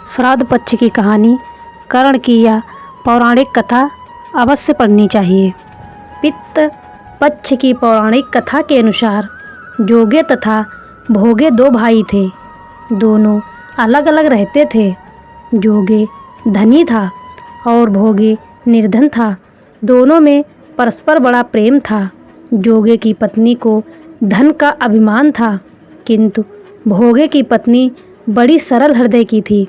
श्राद्ध पक्ष की कहानी कर्ण की यह पौराणिक कथा अवश्य पढ़नी चाहिए। पितृ पक्ष की पौराणिक कथा के अनुसार जोगे तथा भोगे दो भाई थे। दोनों अलग अलग रहते थे। जोगे धनी था और भोगे निर्धन था। दोनों में परस्पर बड़ा प्रेम था। जोगे की पत्नी को धन का अभिमान था, किंतु भोगे की पत्नी बड़ी सरल हृदय की थी।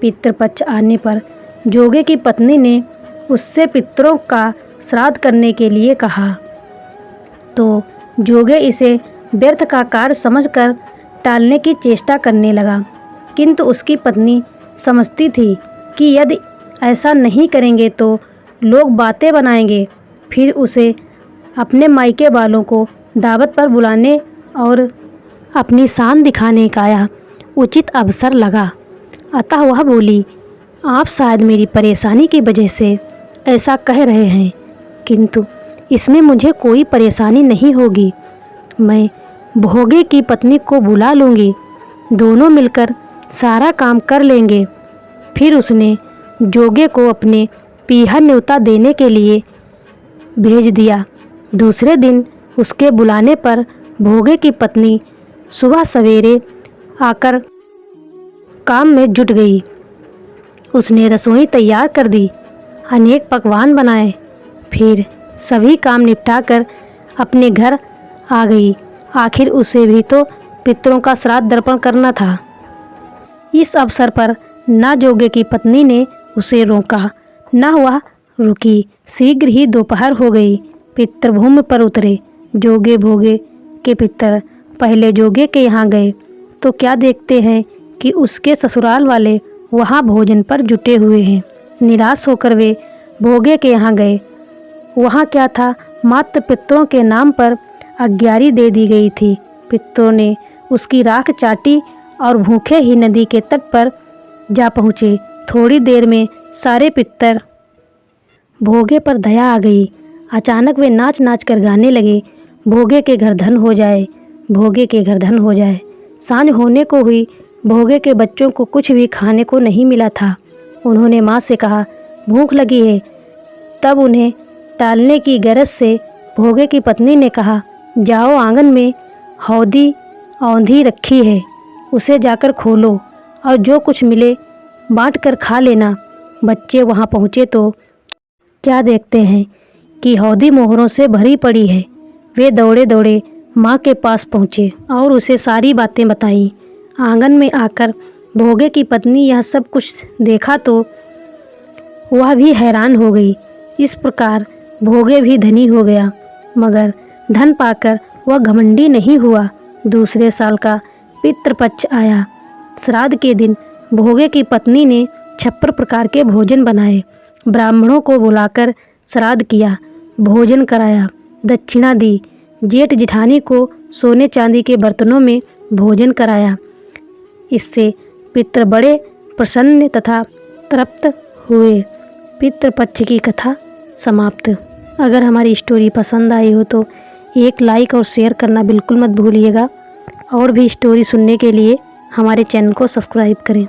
पितृपक्ष आने पर जोगे की पत्नी ने उससे पितरों का श्राद्ध करने के लिए कहा, तो जोगे इसे व्यर्थ का कार्य समझकर टालने की चेष्टा करने लगा। किंतु उसकी पत्नी समझती थी कि यदि ऐसा नहीं करेंगे तो लोग बातें बनाएंगे, फिर उसे अपने मायके वालों को दावत पर बुलाने और अपनी शान दिखाने का यह उचित अवसर लगा। अतः वह बोली, आप शायद मेरी परेशानी की वजह से ऐसा कह रहे हैं, किंतु इसमें मुझे कोई परेशानी नहीं होगी। मैं भोगे की पत्नी को बुला लूँगी, दोनों मिलकर सारा काम कर लेंगे। फिर उसने जोगे को अपने पीहर न्योता देने के लिए भेज दिया। दूसरे दिन उसके बुलाने पर भोगे की पत्नी सुबह सवेरे आकर काम में जुट गई। उसने रसोई तैयार कर दी, अनेक पकवान बनाए, फिर सभी काम निपटाकर अपने घर आ गई। आखिर उसे भी तो पितरों का श्राद्ध तर्पण करना था। इस अवसर पर न जोगे की पत्नी ने उसे रोका, न वह रुकी। शीघ्र ही दोपहर हो गई। पितर भूमि पर उतरे। जोगे भोगे के पितर पहले जोगे के यहाँ गए तो क्या देखते हैं कि उसके ससुराल वाले वहाँ भोजन पर जुटे हुए हैं। निराश होकर वे भोगे के यहाँ गए। वहाँ क्या था, मात्र पितरों के नाम पर अग्यारी दे दी गई थी। पितरों ने उसकी राख चाटी और भूखे ही नदी के तट पर जा पहुँचे। थोड़ी देर में सारे पितर भोगे पर दया आ गई। अचानक वे नाच नाच कर गाने लगे, भोगे के घर धन हो जाए, भोगे के घर धन हो जाए। सांझ होने को हुई। भोगे के बच्चों को कुछ भी खाने को नहीं मिला था। उन्होंने माँ से कहा, भूख लगी है। तब उन्हें टालने की गरज से भोगे की पत्नी ने कहा, जाओ आंगन में हौदी औंधी रखी है, उसे जाकर खोलो और जो कुछ मिले बांट कर खा लेना। बच्चे वहाँ पहुँचे तो क्या देखते हैं कि हौदी मोहरों से भरी पड़ी है। वे दौड़े दौड़े माँ के पास पहुँचे और उसे सारी बातें बताईं। आंगन में आकर भोगे की पत्नी यह सब कुछ देखा तो वह भी हैरान हो गई। इस प्रकार भोगे भी धनी हो गया, मगर धन पाकर वह घमंडी नहीं हुआ। दूसरे साल का पितृपक्ष आया। श्राद्ध के दिन भोगे की पत्नी ने 56 प्रकार के भोजन बनाए। ब्राह्मणों को बुलाकर श्राद्ध किया, भोजन कराया, दक्षिणा दी। जेठ जिठानी को सोने चांदी के बर्तनों में भोजन कराया। इससे पितृ बड़े प्रसन्न तथा तृप्त हुए। पितृपक्ष की कथा समाप्त। अगर हमारी स्टोरी पसंद आई हो तो एक लाइक और शेयर करना बिल्कुल मत भूलिएगा। और भी स्टोरी सुनने के लिए हमारे चैनल को सब्सक्राइब करें।